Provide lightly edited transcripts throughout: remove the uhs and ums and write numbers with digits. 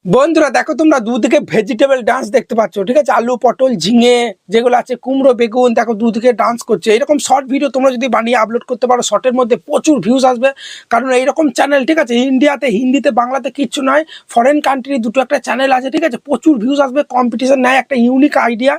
বন্ধুরা দেখো তোমরা দুদিকে ভেজিটেবল ডান্স দেখতে পাচ্ছ, ঠিক আছে। আলু পটল ঝিঙে যেগুলো আছে, কুমড়ো বেগুন, দেখো দুদিকে ডান্স করছে। এরকম শর্ট ভিডিও তোমরা যদি বানিয়ে আপলোড করতে পারো, শর্টের মধ্যে প্রচুর ভিউজ আসবে। কারণ এইরকম চ্যানেল, ঠিক আছে, ইন্ডিয়াতে হিন্দিতে বাংলাতে কিচ্ছু নয়, ফরেন কান্ট্রি দুটো একটা চ্যানেল আছে, ঠিক আছে, প্রচুর ভিউজ আসবে, কম্পিটিশন নেয়, একটা ইউনিক আইডিয়া।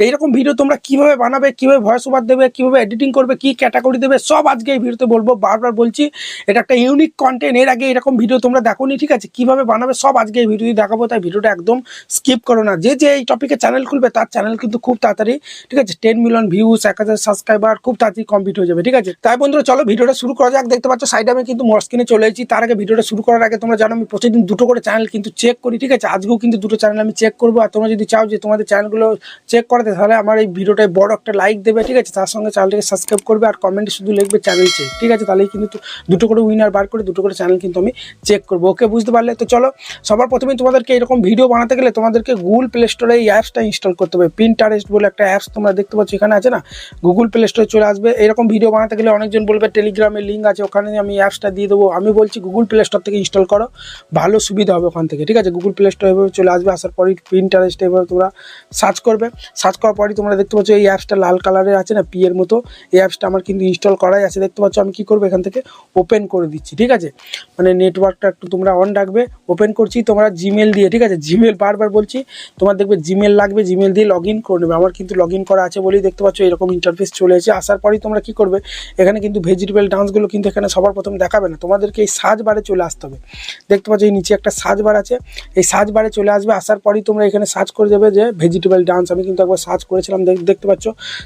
এইরকম ভিডিও তোমরা কিভাবে বানাবে, কিভাবে ভয়েস ওভার দেবে, কিভাবে এডিটিং করবে, কি ক্যাটাগরি দেবে, সব আজকে এই ভিডিওতে বলবো। বারবার বলছি, এটা একটা ইউনিক কন্টেন্ট। এর আগে এরকম ভিডিও তোমরা দেখোনি, ঠিক আছে। কিভাবে বানাবে সব আজকে এই ভিডিওতে দেখাবো, তাই ভিডিওটা একদম স্কিপ করো না। যে যে এই টপিকে চ্যানেল খুলবে তার চ্যানেল কিন্তু খুব তাড়াতাড়ি, ঠিক আছে, 10 মিলিয়ন ভিউজ, 1000 সাবস্ক্রাইবার খুব তাড়াতাড়ি কমপ্লিট হয়ে যাবে, ঠিক আছে। তাই বন্ধুরা চলো ভিডিওটা শুরু করা যাক। দেখতে পাচ্ছ সাইডে আমি কিন্তু মোর স্ক্রিনে চলে এসেছি। তার আগে ভিডিওটা শুরু করার আগে তোমরা জানো আমি প্রতিদিন দুটো করে চ্যানেল কিন্তু চেক করি, ঠিক আছে। আজকেও কিন্তু দুটো চ্যানেল আমি চেক করবো। আর তোমরা যদি চাও যে তোমাদের চ্যানেলগুলো চেক করাতে, তাহলে আমার এই ভিডিওটায় বড় একটা লাইক দেবে, ঠিক আছে। তার সঙ্গে চ্যানেলটাকে সাবস্ক্রাইব করবে আর কমেন্টে শুধু লিখবে চ্যানেল চেক, ঠিক আছে। তাহলেই কিন্তু দুটো করে উইনার বার করে দুটো করে চ্যানেল কিন্তু আমি চেক করবো। ওকে, বুঝতে পারলে? তো চলো, সবার প্রথমেই তোমাদেরকে এরকম ভিডিও বানাতে গেলে তোমাদেরকে গুগল প্লে স্টোরে এই অ্যাপসটা ইনস্টল করতে হবে। পিন্টারেস্ট বলে একটা অ্যাপস তোমরা দেখতে পাচ্ছ এখানে আছে না, গুগল প্লে স্টোরে চলে আসবে। এরকম ভিডিও বানাতে গেলে অনেকজন বলবে টেলিগ্রামের লিঙ্ক আছে, ওখানে আমি অ্যাপসটা দিয়ে দেবো। আমি বলছি গুগল প্লে স্টোর থেকে ইনস্টল করো, ভালো সুবিধা হবে ওখান থেকে, ঠিক আছে। গুগল প্লে স্টোর এভাবে চলে আসবে। আসার পরই পিন্টারেস্ট এভাবে তোমরা সার্চ করবে। সার্চ করার পরই তোমরা দেখতে পাচ্ছ এই অ্যাপসটা লাল কালারের আছে না, পি এর মতো। এই অ্যাপসটা আমার কিন্তু ইনস্টল করাই আছে, দেখতে পাচ্ছ। আমি কি করবো, এখান থেকে ওপেন করে দিচ্ছি, ঠিক আছে। মানে নেটওয়ার্কটা একটু তোমরা অন রাখবে। ওপেন করছি তোমরা জিমেল দিয়ে, ঠিক আছে। জিমেল বারবার বলছি, তোমার দেখবে জিমেল লাগবে, জিমেল দিয়ে লগ ইন করে নেবে। আমার কিন্তু লগ ইন করা আছে বলেই দেখতে পাচ্ছ এরকম ইন্টারফেস চলে এসেছে। আসার পরই তোমরা কি করবে, এখানে কিন্তু ভেজিটেবল ডান্সগুলো কিন্তু এখানে সবার প্রথম দেখাবে না, তোমাদেরকে এই সার্চ বারে চলে আসতে হবে। দেখতে পাচ্ছ এই নিচে একটা সার্চ বার আছে, এই সার্চ বারে চলে আসবে। আসার পরই তোমরা এখানে সার্চ করে দেবে যে ভেজিটেবল ডান্স। আমি কিন্তু একবার সার্চ করেছিলাম, দেখতে পাচ্ছ।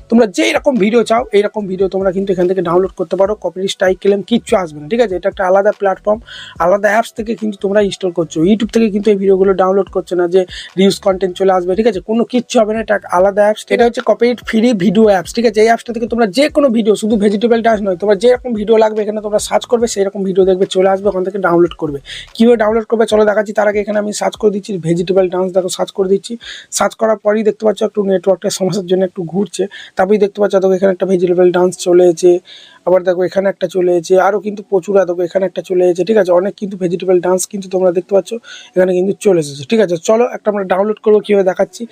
তোমরা যেই রকম ভিডিও চাও এইরকম ভিডিও তোমরা কিন্তু এখান থেকে ডাউনলোড করতে পারো। কপিরাইট স্ট্রাইক ক্লেম কিচ্ছু আসবে না, ঠিক আছে। এটা একটা আলাদা প্ল্যাটফর্ম, আলাদা অ্যাপস থেকে কিন্তু তোমরা ইনস্টল করছো। ইউটিউব থেকে কিন্তু এই ভিডিওগুলো ডাউনলোড করছো না যে রিউজ কন্টেন্ট চলে আসবে, ঠিক আছে। কোনো কিচ্ছু হবে না, এটা আলাদা অ্যাপস। এটা হচ্ছে কপিরাইট ফ্রি ভিডিও অ্যাপস, ঠিক আছে। এই অ্যাপসটা থেকে তোমরা যে কোনো ভিডিও, শুধু ভেজিটেবল ডান্স নয়, তোমরা যেরকম ভিডিও লাগবে এখানে তোমরা সার্চ করবে, সেই রকম ভিডিও দেখবে চলে আসবে, ওখান থেকে ডাউনলোড করবে। কীভাবে ডাউনলোড করবে চলো দেখাচ্ছি। তার আগে এখানে আমি সার্চ করে দিচ্ছি ভেজিটেবল ডান্স, দেখো সার্চ করে দিচ্ছি। সার্চ করার পরই দেখতে পাচ্ছ একটু নেটওয়ার্কটা সমস্যার জন্য একটু ঘুরছে। তারপরেই দেখতে পাচ্ছ দেখো এখানে একটা ভেজিটেবল ডান্স চলে এসেছে। আবার দেখো এখানে একটা চলে এসেছে, আরও কিন্তু প্রচুর। দেখো এখানে একটা চলে এসেছে, ঠিক আছে। অনেক কিন্তু ভেজিটেবল ডান্স কিন্তু তোমরা দেখতে পাচ্ছ এখানে কিন্তু চলে এসেছে, ঠিক আছে। চলো একটা আমরা ডাউনলোড করবো, কীভাবে দেখাচ্ছি।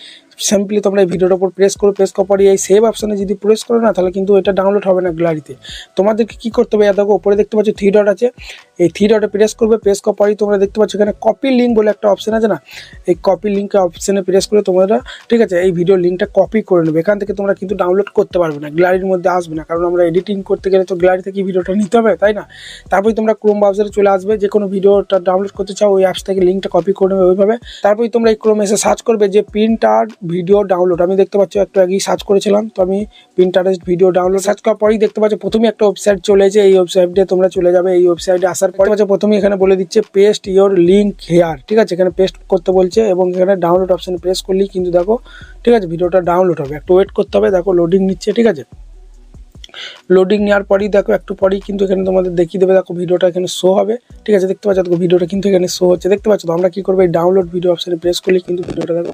সিম্পলি তোমরা এই ভিডিওর উপর প্রেস করো, প্রেস করার পরে এই সেভ অপশানে যদি প্রেস করো না, তাহলে কিন্তু এটা ডাউনলোড হবে না গ্যালারিতে। তোমাদেরকে কী করতে হবে, দেখো উপরে দেখতে পাচ্ছ 3 ডট আছে, এই 3 ডটে প্রেস করবে। প্রেস করার পরেই তোমরা দেখতে পাচ্ছ এখানে কপি লিঙ্ক বলে একটা অপশান আছে না, এই কপি লিঙ্ক অপশানে প্রেস করে তোমরা, ঠিক আছে, এই ভিডিওর লিঙ্কটা কপি করে নেবে। এখান থেকে তোমরা কিন্তু ডাউনলোড করতে পারবে না, গ্যালারির মধ্যে আসবে না, কারণ আমরা এডিটিং করতে গেলে তো গ্যালারি থেকে ভিডিওটা নিতে হবে, তাই না। তারপরে তোমরা ক্রোম ব্রাউজারে চলে আসবে, যে কোনো ভিডিওটা ডাউনলোড করতে চাও ওই অ্যাপস থেকে লিঙ্কটা কপি করে নেবে ওইভাবে। তারপরে তোমরা এই ক্রোম এসে সার্চ করবে যে প্রিন্টার ভিডিও ডাউনলোড। আমি দেখতে পাচ্ছি একটু আগেই সার্চ করেছিলাম, তো আমি প্রিন্টারেস্ট ভিডিও ডাউনলোড সার্চ করার পরেই দেখতে পাচ্ছ প্রথমে একটা ওয়েবসাইট চলে এসেছে। এই ওয়েবসাইটে তোমরা চলে যাবে। এই ওয়েবসাইটে আসার পরে প্রথমে এখানে বলে দিচ্ছে পেস্ট ইওর লিঙ্ক হেয়ার, ঠিক আছে। এখানে পেস্ট করতে বলছে এবং এখানে ডাউনলোড অপশানে প্রেস করলেই কিন্তু দেখো, ঠিক আছে, ভিডিওটা ডাউনলোড হবে। একটু ওয়েট করতে হবে, দেখো লোডিং নিচ্ছে, ঠিক আছে। লোডিং নেওয়ার পরেই দেখো একটু পরেই কিন্তু এখানে তোমাদের দেখিয়ে দেবে, দেখো ভিডিওটা এখানে শো হবে, ঠিক আছে। দেখতে পাচ্ছ দেখো ভিডিওটা কিন্তু এখানে শো হচ্ছে, দেখতে পাচ্ছ। তো আমরা কী করবো, এই ডাউনলোড ভিডিও অপশানে প্রেস করলে কিন্তু ভিডিওটা দেখো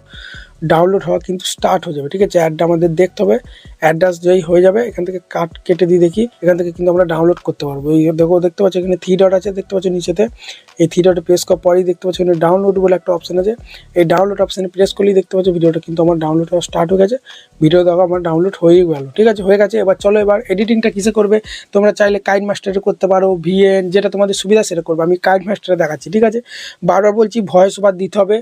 ডাউনলোড হওয়া কিন্তু স্টার্ট হয়ে যাবে, ঠিক আছে। অ্যাডটা আমাদের দেখতে হবে, অ্যাডটা যেই হয়ে যাবে এখান থেকে কেটে দিয়ে দেখি, এখান থেকে কিন্তু আমরা ডাউনলোড করতে পারবো। এই দেখো দেখতে পাচ্ছ এখানে 3 ডট আছে, দেখতে পাচ্ছ নিচেতে। এই 3 ডটে প্রেস করার পরেই দেখতে পাচ্ছ এখানে ডাউনলোড বলে একটা অপশান আছে। এই ডাউনলোড অপশানে প্রেস করলেই দেখতে পাচ্ছ ভিডিওটা কিন্তু আমার ডাউনলোড হওয়া স্টার্ট হয়ে গেছে। ভিডিও দেখো আমার ডাউনলোড হয়ে গেল, ঠিক আছে, হয়ে গেছে। এবার চলো এবার এডিটিংটা কিসে করবে, তোমরা চাইলে কাইন মাস্টারে করতে পারো, ভিএন, যেটা তোমাদের সুবিধা সেটা করবে। আমি কাইন মাস্টারে দেখাচ্ছি, ঠিক আছে। বারবার বলছি ভয়েস ওভার দিতে হবে,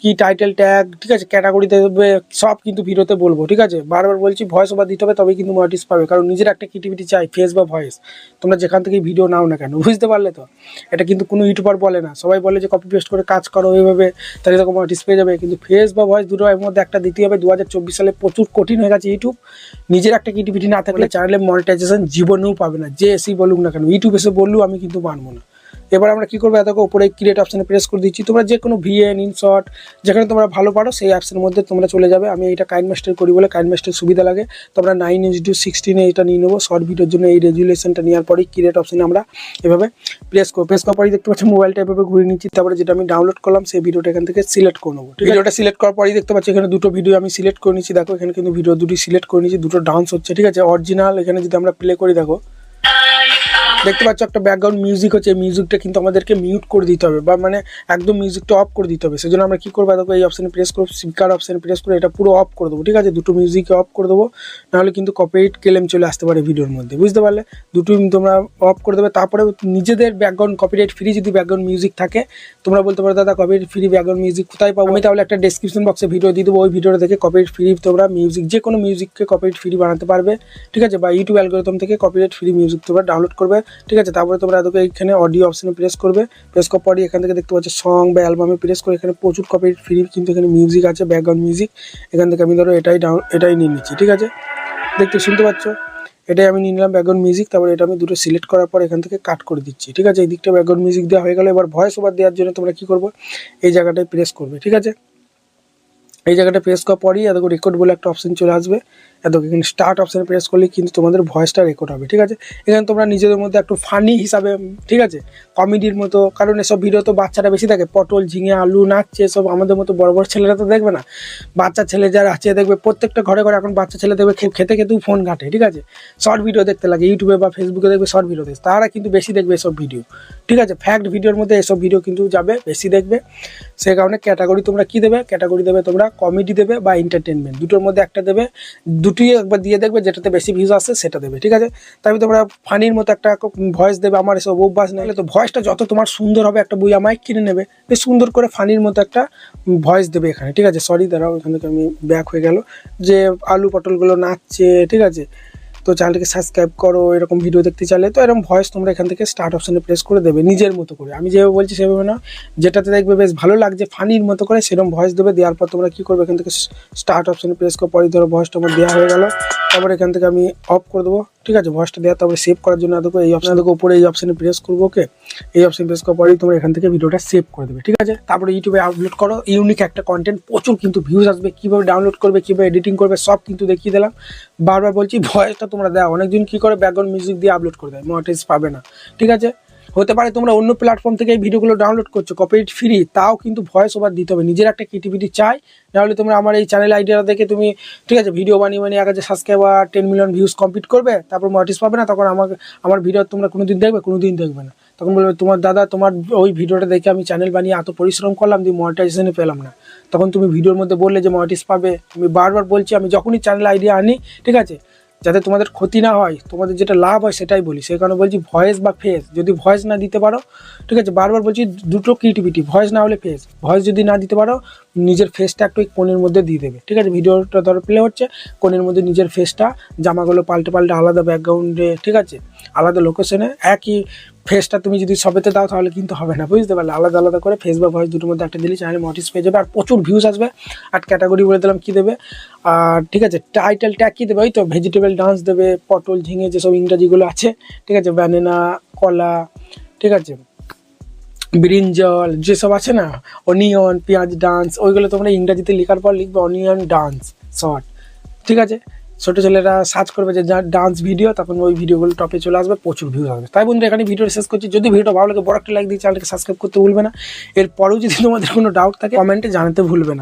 কি টাইটেল ট্যাগ, ঠিক আছে, ক্যাটাগরি দেবে, সব কিন্তু ভিডিওতে বলবো, ঠিক আছে। বারবার বলছি ভয়েস ওভার দিতে হবে, তবেই কিন্তু মনিটাইজ পাবে, কারণ নিজের একটা ক্রিয়েটিভিটি চাই, ফেস বা ভয়েস। তোমরা যেখান থেকে ভিডিও নাও না কেন, বুঝতে পারলে তো। এটা কিন্তু কোনো ইউটিউবার বলে না, সবাই বলে যে কপি পেস্ট করে কাজ করো এইভাবে, তাহলে তখন মনিটাইজ পেয়ে যাবে। কিন্তু ফেস বা ভয়েস দুটো এর মধ্যে একটা দিতে হবে। 2024 সালে প্রচুর কঠিন হয়ে গেছে ইউটিউব। নিজের একটা ক্রিয়েটিভিটি না থাকলে চ্যানেলে মনিটাইজেশন জীবনেও পাবে না, যে এসেই বলুক না কেন। ইউটিউব এসে বললেও আমি কিন্তু মানবো না। এবার আমরা কী করবো, দেখো উপরে ক্রিয়েট অপশানে প্রেস করে দিচ্ছি। তোমরা যে কোনো ভিএন, ইনশট, যেখানে তোমরা ভালো পারো সেই অ্যাপসের মধ্যে তোমরা চলে যাবে। আমি এইটা কাইন মাস্টার করি বলে কাইন মাস্টার সুবিধা লাগে, তোমরা 9:16 এটা নিয়ে নেবো। শর্ট ভিডিওর জন্য এই রেজুলেশনটা নেওয়ার পরেই ক্রিয়েট অপশানে আমরা এভাবে প্রেস করবো। প্রেস করার পরেই দেখতে পাচ্ছি মোবাইলটা এভাবে ঘুরে নিচ্ছি। তারপরে যেটা আমি ডাউনলোড করলাম সেই ভিডিওটা এখান থেকে সিলেক্ট করে নেবো। ভিডিওটা সিলেক্ট করার পরেই দেখতে পাচ্ছি এখানে দুটো ভিডিও আমি সিলেক্ট করে নিচ্ছি। দেখো এখানে কিন্তু ভিডিও দুটি সিলেক্ট করে নিচ্ছি, দুটো ডান্স হচ্ছে, ঠিক আছে। অরিজিনাল এখানে যদি আমরা প্লে করি, দেখো দেখতে পাচ্ছ একটা ব্যাকগ্রাউন্ড মিউজিক হচ্ছে, এই মিউজিকটা কিন্তু আমাদেরকে মিউট করে দিতে হবে বা মানে একদম মিউজিকটা অফ করে দিতে হবে। সেজন্য আমরা কি করবো, দেখো এই অপশানে প্রেস করবো, স্পিকার অপশানে প্রেস করে এটা পুরো অফ করে দেবো, ঠিক আছে। দুটো মিউজিক অফ করে দেবো, নাহলে কিন্তু কপিরাইট ক্লেম চলে আসতে পারে ভিডিওর মধ্যে, বুঝতে পারলে। দুটোই তোমরা অফ করে দেবে। তারপরে নিজেদের ব্যাকগ্রাউন্ড কপিরাইট ফ্রি যদি ব্যাকগ্রাউন্ড মিউজিক থাকে, তোমরা বলতে পারো দাদা কপিরাইট ফ্রি ব্যাকগ্রাউন্ড মিউজিক কোথায় পাবো। আমি তাহলে একটা ডেসক্রিপশন বক্সে ভিডিও দিয়ে দেবো, ওই ভিডিওটা থেকে কপিরাইট ফ্রি তোমরা মিউজিক যে কোনো মিউজিককে কপিরাইট ফ্রি বানাতে পারবে, ঠিক আছে। বা ইউটিউব অ্যালগরিদম থেকে কপিরাইট ফ্রি মিউজিক তোমরা ডাউনলোড করবে, ঠিক আছে। তারপরে তোমরা এদিকে এখানে অডিও অপশনে প্রেস করবে, প্রেস করার পরই এখান থেকে দেখতে পাচ্ছ সং বা অ্যালবামে প্রেস করে এখানে প্রচুর কপিরাইট ফ্রি কিন্তু এখানে মিউজিক আছে, ব্যাকগ্রাউন্ড মিউজিক। এখান থেকে আমি ধরো এটাই নিয়ে নিচ্ছি, ঠিক আছে। দেখতে শুনতে পাচ্ছ, এটাই আমি নিয়ে নিলাম ব্যাকগ্রাউন্ড মিউজিক। তারপরে এটা আমি দুটো সিলেক্ট করার পর এখান থেকে কাট করে দিচ্ছি, ঠিক আছে। এই দিকটা ব্যাকগ্রাউন্ড মিউজিক দেওয়া হয়ে গেল। এবার ভয়েস ওভার দেওয়ার জন্য তোমরা কি করবে, এই জায়গাটায় প্রেস করবে, ঠিক আছে। এই জায়গাটা প্রেস করার পরই এত রেকর্ড বলে একটা অপশন চলে আসবে। এত এখানে স্টার্ট অপশানে প্রেস করলে কিন্তু তোমাদের ভয়েসটা রেকর্ড হবে, ঠিক আছে। এখানে তোমরা নিজেদের মধ্যে একটু ফানি হিসাবে, ঠিক আছে, কমেডির মতো, কারণ এসব ভিডিও তো বাচ্চারা বেশি থাকে, পটল ঝিঙে আলু নাচছে, এসব আমাদের মতো বড় বড় ছেলেরা তো দেখবে না। বাচ্চা ছেলে যারা আছে দেখবে প্রত্যেকটা ঘরে ঘরে এখন বাচ্চা ছেলে দেখবে খেতে খেতেও ফোন ঘাটে, ঠিক আছে। শর্ট ভিডিও দেখতে লাগে, ইউটিউবে বা ফেসবুকে দেখবে শর্ট ভিডিও দেখে, তারা কিন্তু বেশি দেখবে এসব ভিডিও, ঠিক আছে। ফ্যাক্ট ভিডিওর মধ্যে এসব ভিডিও কিন্তু যাবে বেশি দেখবে। সেই কারণে ক্যাটাগরি তোমরা কী দেবে, ক্যাটাগরি দেবে তোমরা কমেডি দেবে বা এন্টারটেনমেন্ট, দুটোর মধ্যে একটা দেবে। দুটোই একবার দিয়ে দেখবে যেটাতে বেশি ভিউজ আসছে সেটা দেবে, ঠিক আছে। তারপরে তোমরা ফানির মতো একটা ভয়েস দেবে। আমার এসব অভ্যাস নেই, তো ভয়েসটা যত তোমার সুন্দর হবে, একটা বুইয়া মাইক কিনে নেবে, বেশ সুন্দর করে ফানির মতো একটা ভয়েস দেবে এখানে, ঠিক আছে। সরি দাঁড়াও, এখান থেকে আমি ব্যাক হয়ে গেল, যে আলু পটলগুলো নাচছে, ঠিক আছে। তো চ্যানেলটাকে সাবস্ক্রাইব করো, এরকম ভিডিও দেখতে চাইলে তো এরকম ভয়েস তোমরা এখান থেকে স্টার্ট অপশানে প্রেস করে দেবে নিজের মতো করে। আমি যেভাবে বলছি সেভাবে না, যেটাতে দেখবে বেশ ভালো লাগছে ফানির মতো করে সেরকম ভয়েস দেবে। দেওয়ার পর তোমরা কী করবে, এখান থেকে স্টার্ট অপশানে প্রেস করার পরই ধরো ভয়েসটা আমার দেওয়া হয়ে গেল। তারপরে এখান থেকে আমি অফ করে দেবো, ঠিক আছে, ভয়েসটা দেওয়া। তারপরে সেভ করার জন্য দেখো এই অপশানে দেখো উপরে এই অপশানে প্রেস করবো, ওকে। এই অপশানে প্রেস করার পরেই তোমরা এখান থেকে ভিডিওটা সেভ করে দেবে, ঠিক আছে। তারপরে ইউটিউবে আপলোড করো, ইউনিক একটা কন্টেন্ট, প্রচুর কিন্তু ভিউজ আসবে। কীভাবে ডাউনলোড করবে, কীভাবে এডিটিং করবে, সব কিন্তু দেখিয়ে দিলাম। বারবার বলছি ভয়েসটা তোমরা দাও। অনেকজন কী করে ব্যাকগ্রাউন্ড মিউজিক দিয়ে আপলোড করে দেয়, মনিটাইজ পাবে না, ঠিক আছে। হতে পারে তোমরা অন্য প্ল্যাটফর্ম থেকে এই ভিডিওগুলো ডাউনলোড করছো কপিরাইট ফ্রি, তাও কিন্তু ভয়েস ওভার দিতে হবে। নিজের একটা ক্রিয়েটিভিটি চাই, নাহলে তোমরা আমার এই চ্যানেল আইডিয়াটা দেখে তুমি, ঠিক আছে, ভিডিও বানিয়ে 1000 সাবস্ক্রাইবার 10 মিলিয়ন ভিউজ কমপ্লিট করবে, তারপর মনিটাইজ পাবে না। তখন আমার ভিডিও তোমরা কোনোদিন দেখবে না। তখন বলবে তোমার দাদা, তোমার ওই ভিডিওটা দেখে আমি চ্যানেল বানিয়ে এত পরিশ্রম করলাম, দিয়ে মনিটাইজেশনে পেলাম না। তখন তুমি ভিডিওর মধ্যে বললে যে মনিটাইজ পাবে। আমি বারবার বলছি, আমি যখনই চ্যানেল আইডিয়া আনি, ঠিক আছে, যাতে তোমাদের ক্ষতি না হয়, তোমাদের যেটা লাভ হয় সেটাই বলি। সেই কারণে বলছি ভয়েস বা ফেস, যদি ভয়েস না দিতে পারো, ঠিক আছে, বারবার বলছি দুটো ক্রিয়েটিভিটি, ভয়েস না হলে ফেস। ভয়েস যদি না দিতে পারো, নিজের ফেসটা একটু কোণের মধ্যে দিয়ে দেবে, ঠিক আছে। ভিডিওটা ধরো প্লে হচ্ছে, কোণের মধ্যে নিজের ফেসটা, জামাগুলো পাল্টে আলাদা ব্যাকগ্রাউন্ডে, ঠিক আছে, আলাদা লোকেশনে একই ফেসটা তুমি যদি সবেতে দাও তাহলে কিন্তু হবে না, বুঝতে পারলে। আলাদা আলাদা করে ফেস বা ভয়েস দুটোর মধ্যে একটা দিলে চ্যানেলে মনিটাইজ পেয়ে যাবে আর প্রচুর ভিউজ আসবে। আর ক্যাটাগরি বলে দিলাম কী দেবে, আর ঠিক আছে, টাইটেল ট্যাগ কী দেবে, ওই তো ভেজিটেবল ডান্স দেবে, পটল ঝিঙে যেসব ইংরাজিগুলো আছে, ঠিক আছে, ব্যানানা, কলা, ঠিক আছে, ব্রিঞ্জল যেসব আছে না, অনিয়ন, পেঁয়াজ ডান্স, ওইগুলো তোমরা ইংরাজিতে লেখার পর লিখবে অনিয়ন ডান্স শর্ট, ঠিক আছে। ছোটো ছেলেরা সার্চ করবে যে ডান্স ভিডিও, তখন ওই ভিডিওগুলো টপে চলে আসবে, প্রচুর ভিউজ আসবে। তাই বন্ধুরা এখানে ভিডিওটা শেষ করছি। যদি ভিডিওটা ভালো লাগে বড় একটা লাইক দিয়ে চ্যানেলকে সাবস্ক্রাইব করতে ভুলবে না। এরপরেও যদি তোমাদের কোনো ডাউট থাকে কমেন্টে জানাতে ভুলবে না।